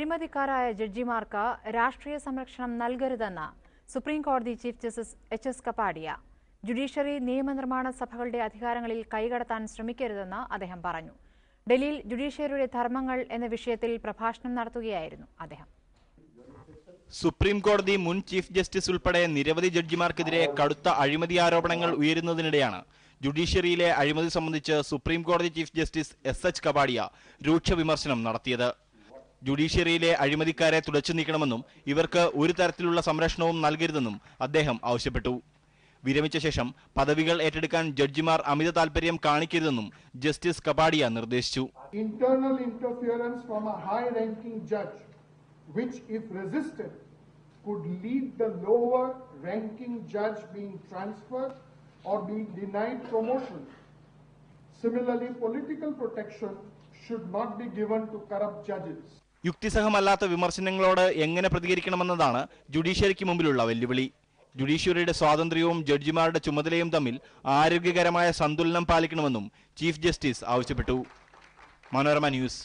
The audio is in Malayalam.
അഴിമതിക്കാരായ ജഡ്ജിമാർക്ക് രാഷ്ട്രീയ സംരക്ഷണം നൽകരുതെന്ന് സുപ്രീം കോടതി ചീഫ് ജസ്റ്റിസ് എച്ച്.എസ്. കപാഡിയ. ജുഡീഷ്യറി നിയമനിർമ്മാണ സഭകളുടെ അധികാരങ്ങളിൽ കൈകടത്താൻ ശ്രമിക്കരുതെന്ന് അദ്ദേഹം പറഞ്ഞു. ഡൽഹിയിൽ ജുഡീഷ്യറിയുടെ ധർമ്മങ്ങൾ എന്ന വിഷയത്തിൽ പ്രഭാഷണം നടത്തുകയായിരുന്നു അദ്ദേഹം. സുപ്രീം കോടതി മുൻ ചീഫ് ജസ്റ്റിസ് ഉൾപ്പെടെ നിരവധി ജഡ്ജിമാർക്കെതിരെ കടുത്ത അഴിമതി ആരോപണങ്ങൾ ഉയരുന്നതിനിടെയാണ് ജുഡീഷ്യറിയിലെ അഴിമതി സംബന്ധിച്ച് സുപ്രീം കോടതി ചീഫ് ജസ്റ്റിസ് എസ്.എച്ച്. കപാഡിയ രൂക്ഷ വിമർശനം നടത്തിയത്. ജുഡീഷ്യറിയിലെ അഴിമതിക്കാരെ തുടച്ചു നീക്കണമെന്നും ഇവർക്ക് ഒരു തരത്തിലുള്ള സംരക്ഷണവും നൽകരുതെന്നും അദ്ദേഹം ആവശ്യപ്പെട്ടു. വിരമിച്ച ശേഷം പദവികൾ ഏറ്റെടുക്കാൻ ജഡ്ജിമാർ അമിത താൽപര്യം കാണിക്കരുതെന്നും ജസ്റ്റിസ് കപാഡിയ നിർദ്ദേശിച്ചു. Internal interference from a high-ranking judge, which if resisted, could lead the lower-ranking judge being transferred or being denied promotion. Similarly, political protection should not be given to corrupt judges. യുക്തിസഹമല്ലാത്ത വിമർശനങ്ങളോട് എങ്ങനെ പ്രതികരിക്കണമെന്നതാണ് ജുഡീഷ്യറിക്ക് മുമ്പിലുള്ള വെല്ലുവിളി. ജുഡീഷ്യറിയുടെ സ്വാതന്ത്ര്യവും ജഡ്ജിമാരുടെ ചുമതലയും തമ്മിൽ ആരോഗ്യകരമായ സന്തുലനം പാലിക്കണമെന്നും ചീഫ് ജസ്റ്റിസ് ആവശ്യപ്പെട്ടു. മനോരമ ന്യൂസ്.